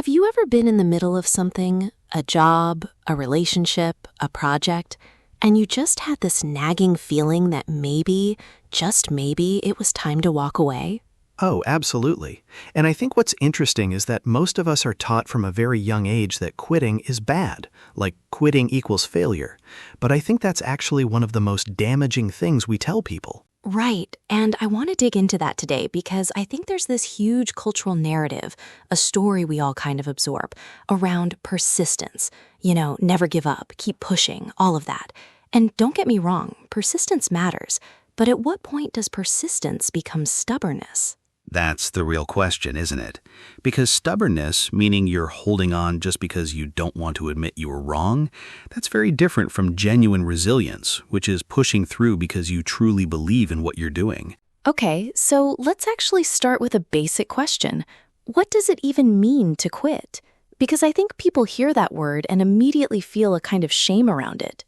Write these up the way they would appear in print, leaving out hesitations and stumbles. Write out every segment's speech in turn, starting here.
Have you ever been in the middle of something, a job, a relationship, a project, and you just had this nagging feeling that maybe, just maybe, it was time to walk away? Oh, absolutely. And I think what's interesting is that most of us are taught from a very young age that quitting is bad, like quitting equals failure. But I think that's actually one of the most damaging things we tell people. Right, and I want to dig into that today because I think there's this huge cultural narrative, a story we all kind of absorb, around persistence. Never give up, keep pushing, all of that. And don't get me wrong, persistence matters. But at what point does persistence become stubbornness? That's the real question, isn't it? Because stubbornness, meaning you're holding on just because you don't want to admit you were wrong, that's very different from genuine resilience, which is pushing through because you truly believe in what you're doing. Okay, so let's actually start with a basic question. What does it even mean to quit? Because I think people hear that word and immediately feel a kind of shame around it.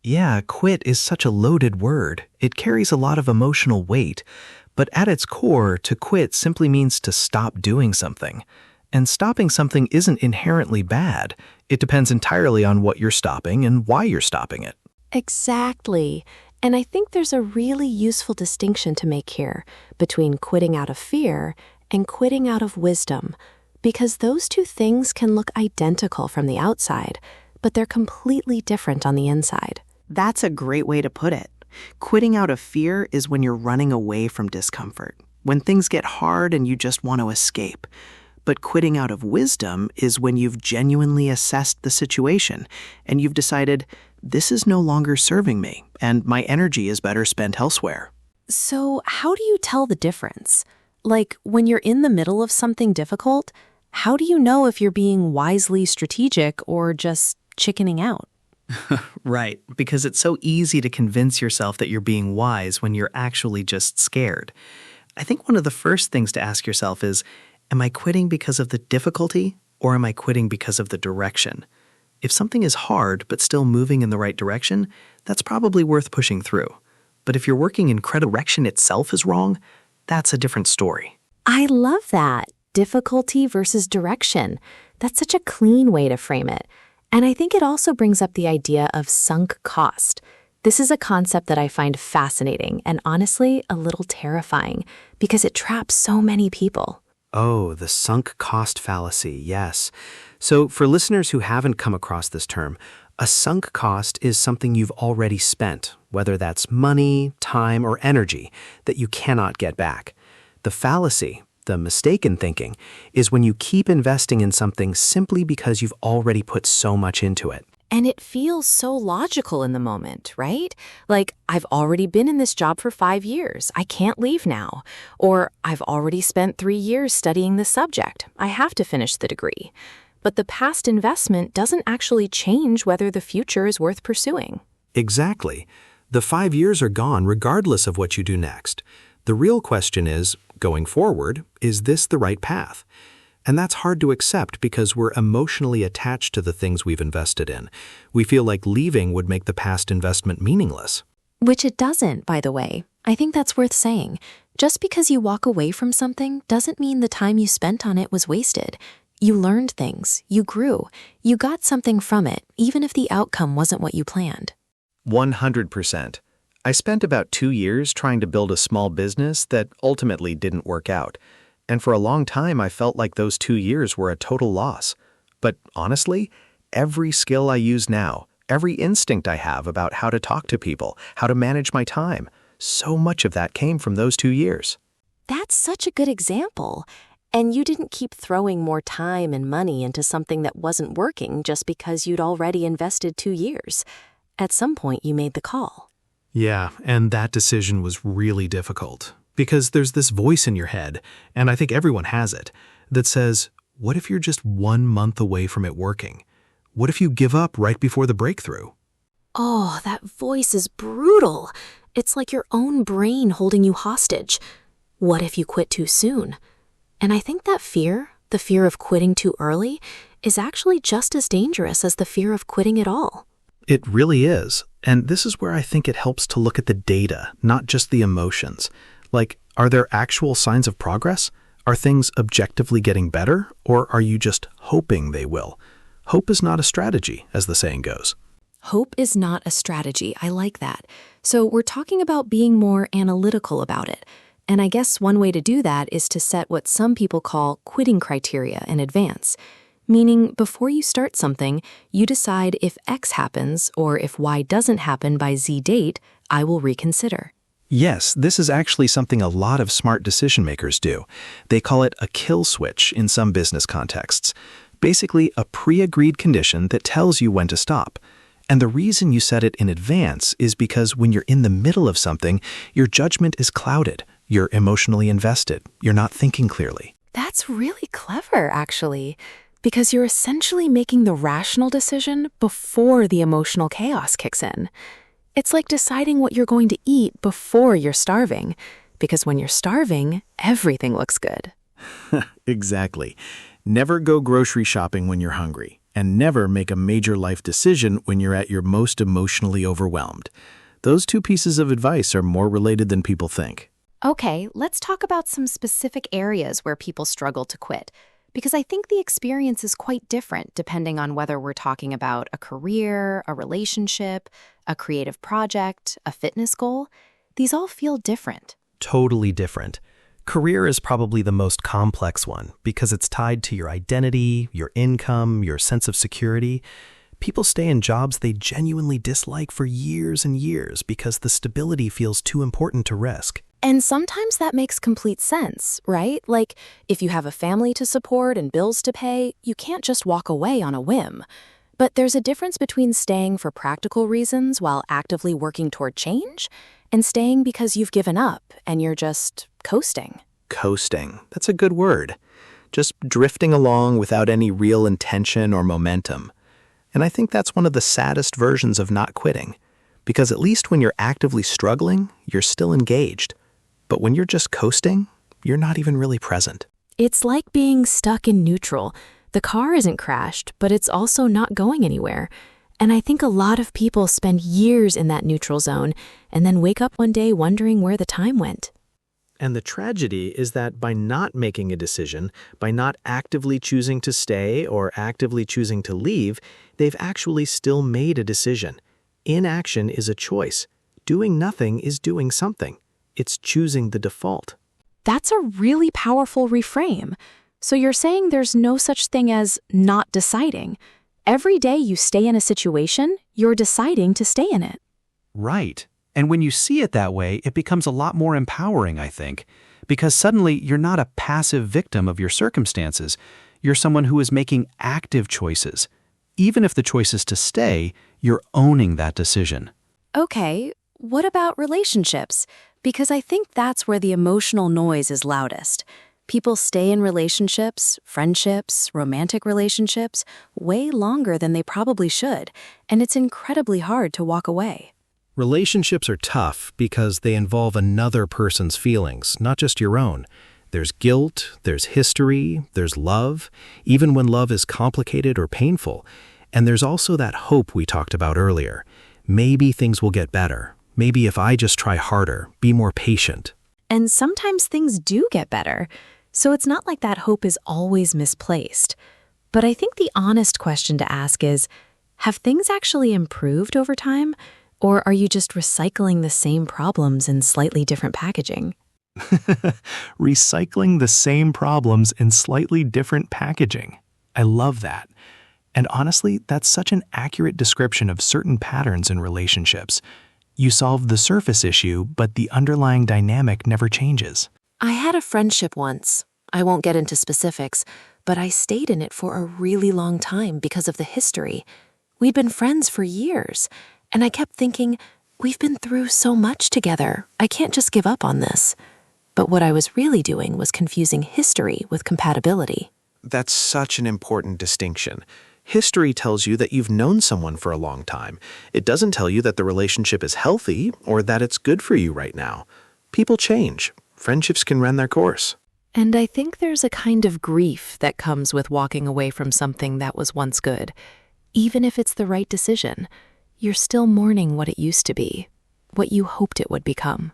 Yeah, quit is such a loaded word. It carries a lot of emotional weight. But at its core, to quit simply means to stop doing something. And stopping something isn't inherently bad. It depends entirely on what you're stopping and why you're stopping it. Exactly. And I think there's a really useful distinction to make here between quitting out of fear and quitting out of wisdom, because those two things can look identical from the outside, but they're completely different on the inside. That's a great way to put it. Quitting out of fear is when you're running away from discomfort, when things get hard and you just want to escape. But quitting out of wisdom is when you've genuinely assessed the situation and you've decided, this is no longer serving me and my energy is better spent elsewhere. So how do you tell the difference? Like, when you're in the middle of something difficult, how do you know if you're being wisely strategic or just chickening out? Right, because it's so easy to convince yourself that you're being wise when you're actually just scared. I think one of the first things to ask yourself is, am I quitting because of the difficulty or am I quitting because of the direction? If something is hard but still moving in the right direction, that's probably worth pushing through. But if you're working in direction itself is wrong, that's a different story. I love that. Difficulty versus direction. That's such a clean way to frame it. And I think it also brings up the idea of sunk cost. This is a concept that I find fascinating and honestly a little terrifying because it traps so many people. Oh, the sunk cost fallacy, yes. So for listeners who haven't come across this term, a sunk cost is something you've already spent, whether that's money, time, or energy, that you cannot get back. The fallacy, the mistaken thinking, is when you keep investing in something simply because you've already put so much into it. And it feels so logical in the moment, right? Like, I've already been in this job for 5 years. I can't leave now. Or I've already spent 3 years studying the subject. I have to finish the degree. But the past investment doesn't actually change whether the future is worth pursuing. Exactly. The 5 years are gone regardless of what you do next. The real question is, going forward, is this the right path? And that's hard to accept because we're emotionally attached to the things we've invested in. We feel like leaving would make the past investment meaningless. Which it doesn't, by the way. I think that's worth saying. Just because you walk away from something doesn't mean the time you spent on it was wasted. You learned things, you grew, you got something from it, even if the outcome wasn't what you planned. 100%. I spent about 2 years trying to build a small business that ultimately didn't work out. And for a long time, I felt like those 2 years were a total loss. But honestly, every skill I use now, every instinct I have about how to talk to people, how to manage my time, so much of that came from those 2 years. That's such a good example. And you didn't keep throwing more time and money into something that wasn't working just because you'd already invested 2 years. At some point, you made the call. Yeah, and that decision was really difficult because there's this voice in your head, and I think everyone has it, that says, what if you're just 1 month away from it working? What if you give up right before the breakthrough? Oh, that voice is brutal. It's like your own brain holding you hostage. What if you quit too soon? And I think that fear, the fear of quitting too early, is actually just as dangerous as the fear of quitting at all. It really is. And this is where I think it helps to look at the data, not just the emotions. Like, are there actual signs of progress? Are things objectively getting better, or are you just hoping they will? Hope is not a strategy, as the saying goes. Hope is not a strategy. I like that. So we're talking about being more analytical about it. And I guess one way to do that is to set what some people call quitting criteria in advance. Meaning, before you start something, you decide if X happens or if Y doesn't happen by Z date, I will reconsider. Yes, this is actually something a lot of smart decision makers do. They call it a kill switch in some business contexts. Basically, a pre-agreed condition that tells you when to stop. And the reason you set it in advance is because when you're in the middle of something, your judgment is clouded. You're emotionally invested. You're not thinking clearly. That's really clever, actually, because you're essentially making the rational decision before the emotional chaos kicks in. It's like deciding what you're going to eat before you're starving, because when you're starving, everything looks good. Exactly. Never go grocery shopping when you're hungry, and never make a major life decision when you're at your most emotionally overwhelmed. Those two pieces of advice are more related than people think. Okay, let's talk about some specific areas where people struggle to quit, because I think the experience is quite different depending on whether we're talking about a career, a relationship, a creative project, a fitness goal. These all feel different. Totally different. Career is probably the most complex one because it's tied to your identity, your income, your sense of security. People stay in jobs they genuinely dislike for years and years because the stability feels too important to risk. And sometimes that makes complete sense, right? Like, if you have a family to support and bills to pay, you can't just walk away on a whim. But there's a difference between staying for practical reasons while actively working toward change and staying because you've given up and you're just coasting. Coasting. That's a good word. Just drifting along without any real intention or momentum. And I think that's one of the saddest versions of not quitting. Because at least when you're actively struggling, you're still engaged. But when you're just coasting, you're not even really present. It's like being stuck in neutral. The car isn't crashed, but it's also not going anywhere. And I think a lot of people spend years in that neutral zone and then wake up one day wondering where the time went. And the tragedy is that by not making a decision, by not actively choosing to stay or actively choosing to leave, they've actually still made a decision. Inaction is a choice. Doing nothing is doing something. It's choosing the default. That's a really powerful reframe. So you're saying there's no such thing as not deciding. Every day you stay in a situation, you're deciding to stay in it. Right. And when you see it that way, it becomes a lot more empowering, I think, because suddenly you're not a passive victim of your circumstances. You're someone who is making active choices. Even if the choice is to stay, you're owning that decision. Okay, what about relationships? Because I think that's where the emotional noise is loudest. People stay in relationships, friendships, romantic relationships, way longer than they probably should, and it's incredibly hard to walk away. Relationships are tough because they involve another person's feelings, not just your own. There's guilt, there's history, there's love, even when love is complicated or painful. And there's also that hope we talked about earlier. Maybe things will get better. Maybe if I just try harder, be more patient. And sometimes things do get better, so it's not like that hope is always misplaced. But I think the honest question to ask is, have things actually improved over time? Or are you just recycling the same problems in slightly different packaging? Recycling the same problems in slightly different packaging. I love that. And honestly, that's such an accurate description of certain patterns in relationships. You solve the surface issue, but the underlying dynamic never changes. I had a friendship once. I won't get into specifics, but I stayed in it for a really long time because of the history. We'd been friends for years, and I kept thinking, we've been through so much together. I can't just give up on this. But what I was really doing was confusing history with compatibility. That's such an important distinction. History tells you that you've known someone for a long time. It doesn't tell you that the relationship is healthy or that it's good for you right now. People change. Friendships can run their course. And I think there's a kind of grief that comes with walking away from something that was once good. Even if it's the right decision, you're still mourning what it used to be, what you hoped it would become.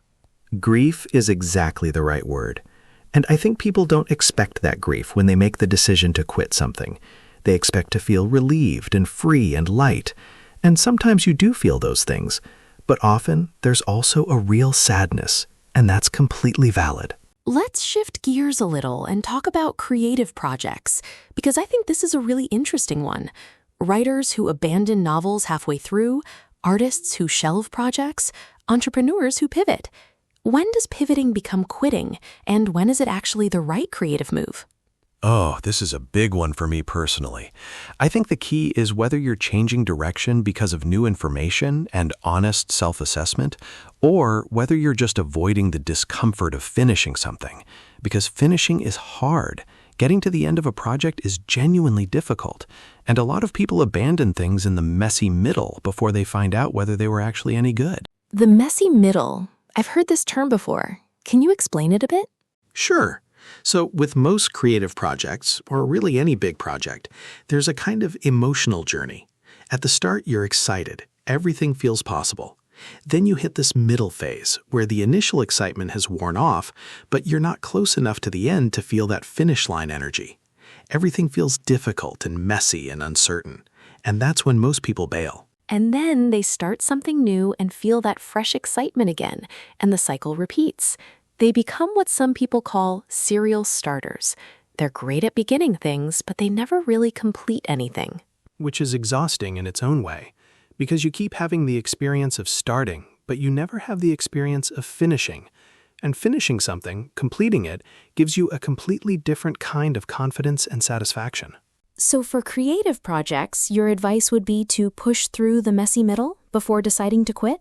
Grief is exactly the right word. And I think people don't expect that grief when they make the decision to quit something. They expect to feel relieved and free and light. And sometimes you do feel those things, but often there's also a real sadness, and that's completely valid. Let's shift gears a little and talk about creative projects, because I think this is a really interesting one. Writers who abandon novels halfway through, artists who shelve projects, entrepreneurs who pivot. When does pivoting become quitting, and when is it actually the right creative move? Oh, this is a big one for me personally. I think the key is whether you're changing direction because of new information and honest self-assessment, or whether you're just avoiding the discomfort of finishing something. Because finishing is hard. Getting to the end of a project is genuinely difficult, and a lot of people abandon things in the messy middle before they find out whether they were actually any good. The messy middle. I've heard this term before. Can you explain it a bit? Sure. So with most creative projects, or really any big project, there's a kind of emotional journey. At the start, you're excited. Everything feels possible. Then you hit this middle phase, where the initial excitement has worn off, but you're not close enough to the end to feel that finish line energy. Everything feels difficult and messy and uncertain, and that's when most people bail. And then they start something new and feel that fresh excitement again, and the cycle repeats. They become what some people call serial starters. They're great at beginning things, but they never really complete anything. Which is exhausting in its own way, because you keep having the experience of starting, but you never have the experience of finishing. And finishing something, completing it, gives you a completely different kind of confidence and satisfaction. So for creative projects, your advice would be to push through the messy middle before deciding to quit?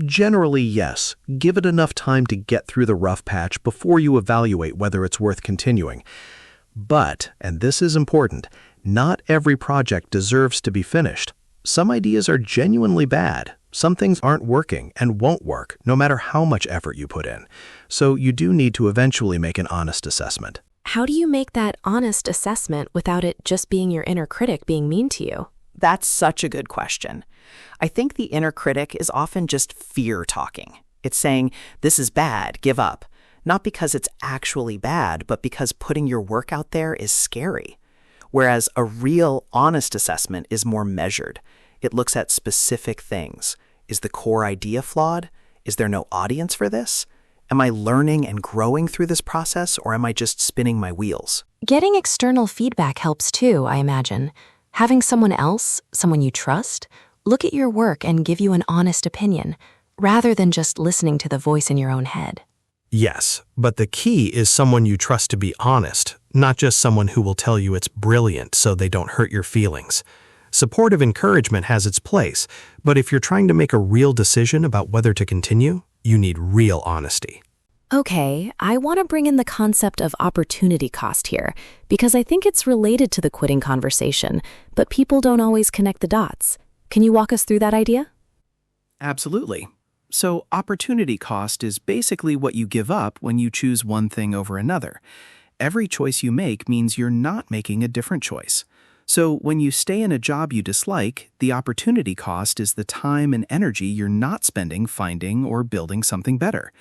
Generally, yes. Give it enough time to get through the rough patch before you evaluate whether it's worth continuing. But, and this is important, not every project deserves to be finished. Some ideas are genuinely bad. Some things aren't working and won't work, no matter how much effort you put in. So you do need to eventually make an honest assessment. How do you make that honest assessment without it just being your inner critic being mean to you? That's such a good question. I think the inner critic is often just fear talking. It's saying, this is bad, give up. Not because it's actually bad, but because putting your work out there is scary. Whereas a real, honest assessment is more measured. It looks at specific things. Is the core idea flawed? Is there no audience for this? Am I learning and growing through this process, or am I just spinning my wheels? Getting external feedback helps too, I imagine. Having someone else, someone you trust, look at your work and give you an honest opinion, rather than just listening to the voice in your own head. Yes, but the key is someone you trust to be honest, not just someone who will tell you it's brilliant so they don't hurt your feelings. Supportive encouragement has its place, but if you're trying to make a real decision about whether to continue, you need real honesty. Okay, I want to bring in the concept of opportunity cost here, because I think it's related to the quitting conversation, but people don't always connect the dots. Can you walk us through that idea? Absolutely. So opportunity cost is basically what you give up when you choose one thing over another. Every choice you make means you're not making a different choice. So when you stay in a job you dislike, the opportunity cost is the time and energy you're not spending finding or building something better.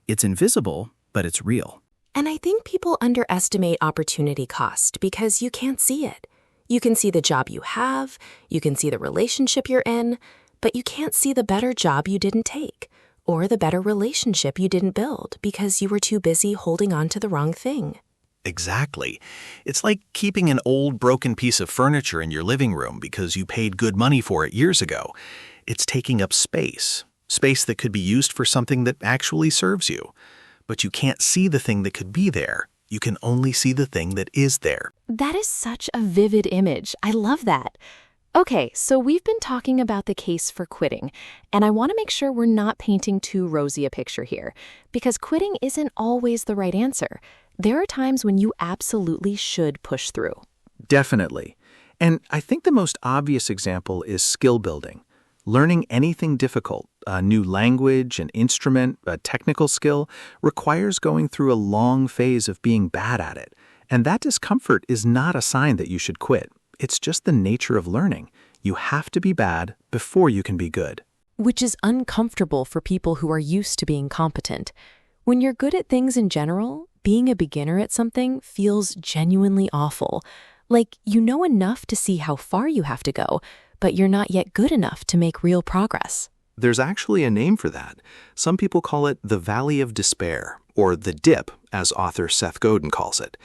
It's invisible, but it's real. And I think people underestimate opportunity cost because you can't see it. You can see the job you have, you can see the relationship you're in, but you can't see the better job you didn't take, or the better relationship you didn't build because you were too busy holding on to the wrong thing. Exactly. It's like keeping an old broken piece of furniture in your living room because you paid good money for it years ago. It's taking up space that could be used for something that actually serves you. But you can't see the thing that could be there. You can only see the thing that is there. That is such a vivid image. I love that. Okay, so we've been talking about the case for quitting, and I want to make sure we're not painting too rosy a picture here, because quitting isn't always the right answer. There are times when you absolutely should push through. Definitely. And I think the most obvious example is skill building. Learning anything difficult, a new language, an instrument, a technical skill, requires going through a long phase of being bad at it. And that discomfort is not a sign that you should quit. It's just the nature of learning. You have to be bad before you can be good. Which is uncomfortable for people who are used to being competent. When you're good at things in general, being a beginner at something feels genuinely awful. Like you know enough to see how far you have to go, but you're not yet good enough to make real progress. There's actually a name for that. Some people call it the Valley of Despair, or the dip, as author Seth Godin calls it.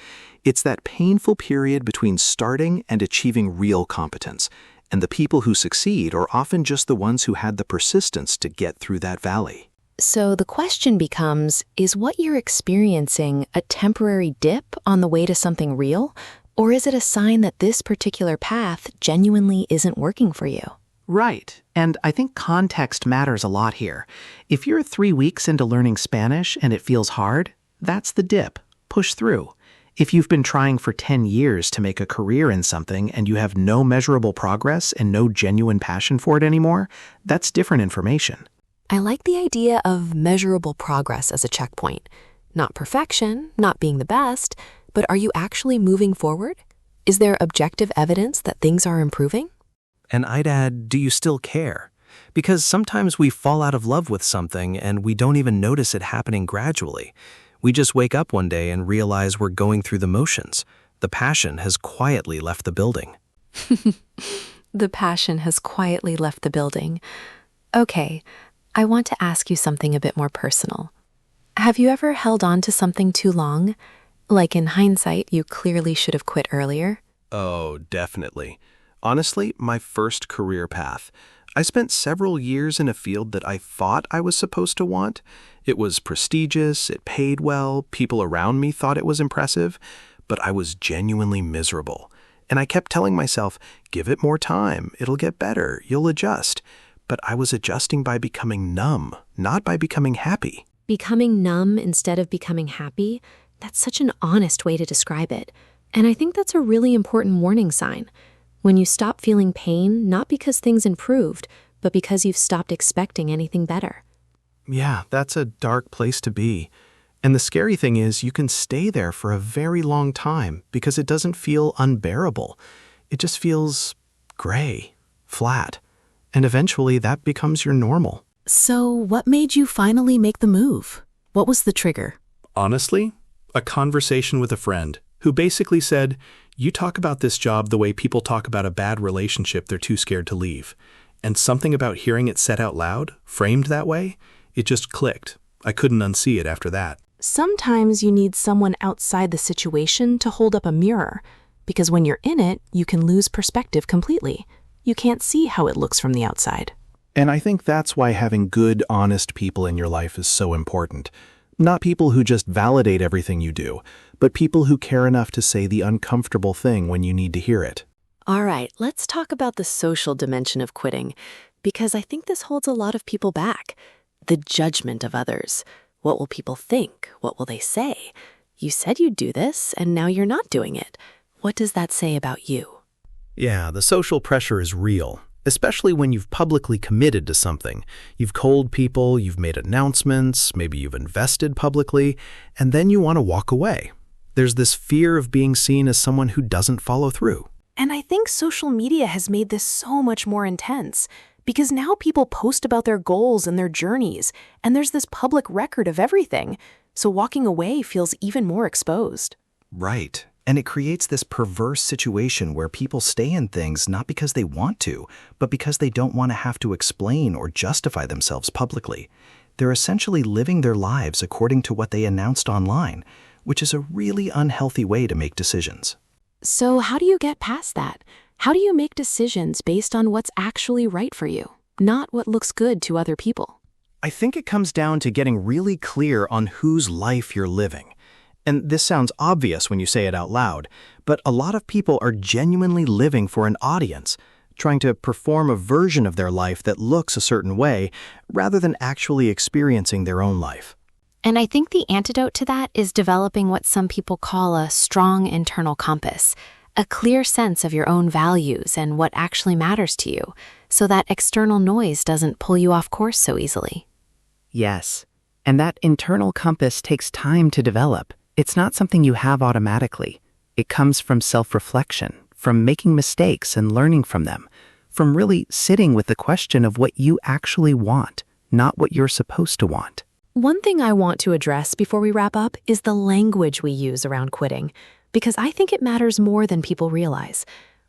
It's that painful period between starting and achieving real competence, and the people who succeed are often just the ones who had the persistence to get through that valley. So the question becomes, is what you're experiencing a temporary dip on the way to something real? Or is it a sign that this particular path genuinely isn't working for you? Right. And I think context matters a lot here. If you're 3 weeks into learning Spanish and it feels hard, that's the dip. Push through. If you've been trying for 10 years to make a career in something and you have no measurable progress and no genuine passion for it anymore, that's different information. I like the idea of measurable progress as a checkpoint. Not perfection, not being the best, but are you actually moving forward? Is there objective evidence that things are improving? And I'd add, do you still care? Because sometimes we fall out of love with something and we don't even notice it happening gradually. We just wake up one day and realize we're going through the motions. The passion has quietly left the building. The passion has quietly left the building. Okay, I want to ask you something a bit more personal. Have you ever held on to something too long? Like in hindsight, you clearly should have quit earlier? Oh, definitely. Honestly, my first career path. I spent several years in a field that I thought I was supposed to want. It was prestigious, it paid well, people around me thought it was impressive, but I was genuinely miserable. And I kept telling myself, give it more time, it'll get better, you'll adjust. But I was adjusting by becoming numb, not by becoming happy. Becoming numb instead of becoming happy? That's such an honest way to describe it. And I think that's a really important warning sign. When you stop feeling pain, not because things improved, but because you've stopped expecting anything better. Yeah, that's a dark place to be. And the scary thing is you can stay there for a very long time because it doesn't feel unbearable. It just feels gray, flat. And eventually that becomes your normal. So what made you finally make the move? What was the trigger? Honestly, a conversation with a friend who basically said, you talk about this job the way people talk about a bad relationship they're too scared to leave. And something about hearing it said out loud, framed that way, it just clicked. I couldn't unsee it after that. Sometimes you need someone outside the situation to hold up a mirror, because when you're in it, you can lose perspective completely. You can't see how it looks from the outside. And I think that's why having good, honest people in your life is so important. Not people who just validate everything you do, but people who care enough to say the uncomfortable thing when you need to hear it. All right, let's talk about the social dimension of quitting, because I think this holds a lot of people back. The judgment of others. What will people think? What will they say? You said you'd do this, and now you're not doing it. What does that say about you? Yeah, the social pressure is real, especially when you've publicly committed to something. You've told people, you've made announcements, maybe you've invested publicly, and then you want to walk away. There's this fear of being seen as someone who doesn't follow through. And I think social media has made this so much more intense, because now people post about their goals and their journeys, and there's this public record of everything, so walking away feels even more exposed. Right. And it creates this perverse situation where people stay in things not because they want to, but because they don't want to have to explain or justify themselves publicly. They're essentially living their lives according to what they announced online, which is a really unhealthy way to make decisions. So how do you get past that? How do you make decisions based on what's actually right for you, not what looks good to other people? I think it comes down to getting really clear on whose life you're living. And this sounds obvious when you say it out loud, but a lot of people are genuinely living for an audience, trying to perform a version of their life that looks a certain way, rather than actually experiencing their own life. And I think the antidote to that is developing what some people call a strong internal compass, a clear sense of your own values and what actually matters to you, so that external noise doesn't pull you off course so easily. Yes. And that internal compass takes time to develop. It's not something you have automatically. It comes from self-reflection, from making mistakes and learning from them, from really sitting with the question of what you actually want, not what you're supposed to want. One thing I want to address before we wrap up is the language we use around quitting, because I think it matters more than people realize.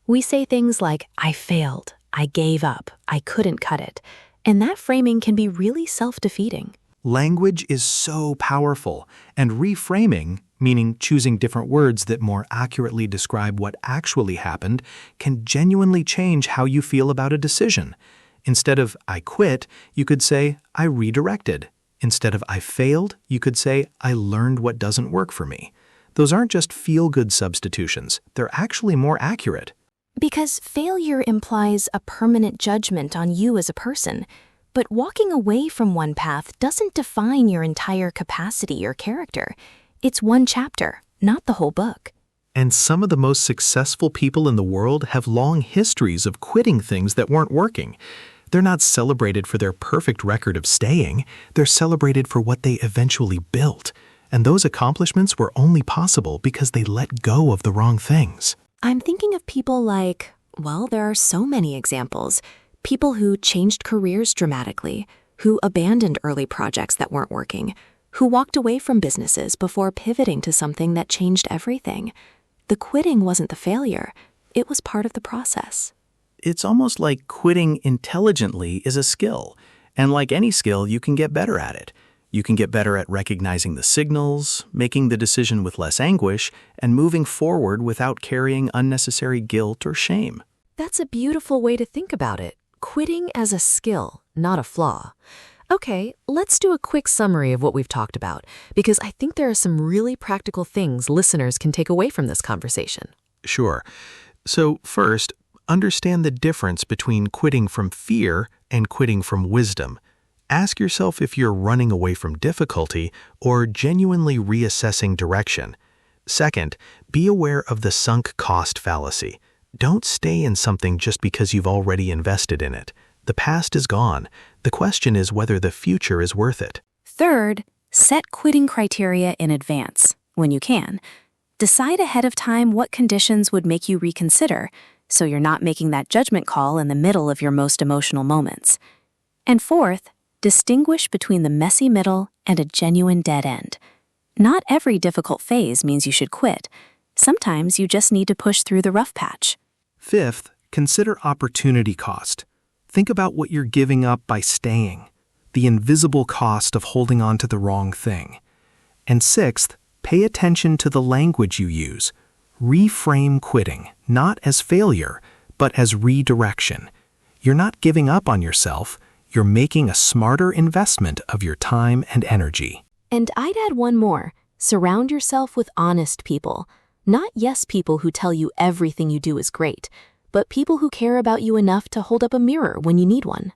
We say things like, I failed, I gave up, I couldn't cut it, and that framing can be really self-defeating. Language is so powerful, and reframing, meaning choosing different words that more accurately describe what actually happened, can genuinely change how you feel about a decision. Instead of I quit, you could say I redirected. Instead of I failed, you could say I learned what doesn't work for me. Those aren't just feel-good substitutions, they're actually more accurate. Because failure implies a permanent judgment on you as a person. But walking away from one path doesn't define your entire capacity or character. It's one chapter, not the whole book. And some of the most successful people in the world have long histories of quitting things that weren't working. They're not celebrated for their perfect record of staying. They're celebrated for what they eventually built. And those accomplishments were only possible because they let go of the wrong things. I'm thinking of people like, well, there are so many examples. People who changed careers dramatically, who abandoned early projects that weren't working, who walked away from businesses before pivoting to something that changed everything. The quitting wasn't the failure. It was part of the process. It's almost like quitting intelligently is a skill. And like any skill, you can get better at it. You can get better at recognizing the signals, making the decision with less anguish, and moving forward without carrying unnecessary guilt or shame. That's a beautiful way to think about it. Quitting as a skill, not a flaw. Okay, let's do a quick summary of what we've talked about, because I think there are some really practical things listeners can take away from this conversation. Sure. So first, understand the difference between quitting from fear and quitting from wisdom. Ask yourself if you're running away from difficulty or genuinely reassessing direction. Second, be aware of the sunk cost fallacy. Don't stay in something just because you've already invested in it. The past is gone. The question is whether the future is worth it. Third, set quitting criteria in advance, when you can. Decide ahead of time what conditions would make you reconsider, so you're not making that judgment call in the middle of your most emotional moments. And fourth, distinguish between the messy middle and a genuine dead end. Not every difficult phase means you should quit. Sometimes you just need to push through the rough patch. Fifth, consider opportunity cost. Think about what you're giving up by staying, the invisible cost of holding on to the wrong thing. And sixth, pay attention to the language you use. Reframe quitting, not as failure, but as redirection. You're not giving up on yourself. You're making a smarter investment of your time and energy. And I'd add one more. Surround yourself with honest people. Not yes people who tell you everything you do is great, but people who care about you enough to hold up a mirror when you need one.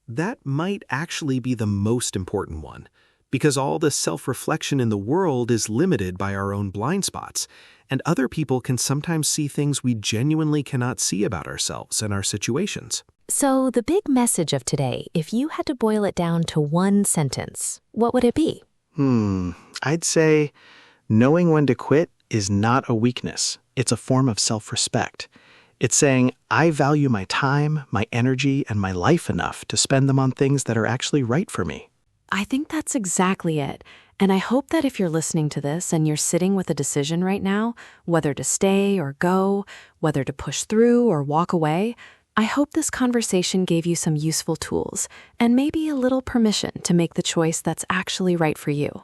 That might actually be the most important one, because all the self-reflection in the world is limited by our own blind spots, and other people can sometimes see things we genuinely cannot see about ourselves and our situations. So the big message of today, if you had to boil it down to one sentence, what would it be? I'd say knowing when to quit is not a weakness. It's a form of self-respect. It's saying, I value my time, my energy, and my life enough to spend them on things that are actually right for me. I think that's exactly it. And I hope that if you're listening to this and you're sitting with a decision right now, whether to stay or go, whether to push through or walk away, I hope this conversation gave you some useful tools and maybe a little permission to make the choice that's actually right for you.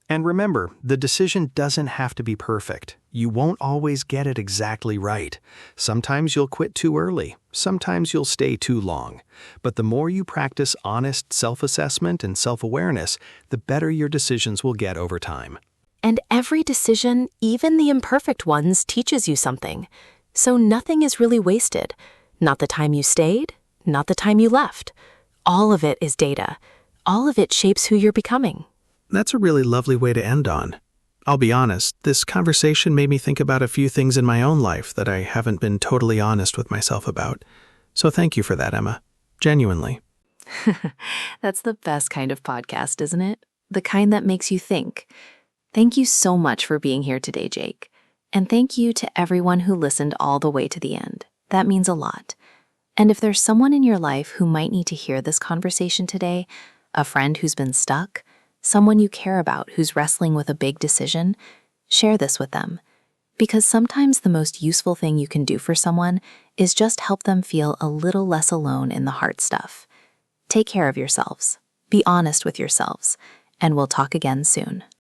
And remember, the decision doesn't have to be perfect. You won't always get it exactly right. Sometimes you'll quit too early. Sometimes you'll stay too long. But the more you practice honest self-assessment and self-awareness, the better your decisions will get over time. And every decision, even the imperfect ones, teaches you something. So nothing is really wasted. Not the time you stayed, not the time you left. All of it is data. All of it shapes who you're becoming. That's a really lovely way to end on. I'll be honest, this conversation made me think about a few things in my own life that I haven't been totally honest with myself about. So thank you for that, Emma. Genuinely. That's the best kind of podcast, isn't it? The kind that makes you think. Thank you so much for being here today, Jake. And thank you to everyone who listened all the way to the end. That means a lot. And if there's someone in your life who might need to hear this conversation today, a friend who's been stuck, someone you care about who's wrestling with a big decision, share this with them. Because sometimes the most useful thing you can do for someone is just help them feel a little less alone in the hard stuff. Take care of yourselves, be honest with yourselves, and we'll talk again soon.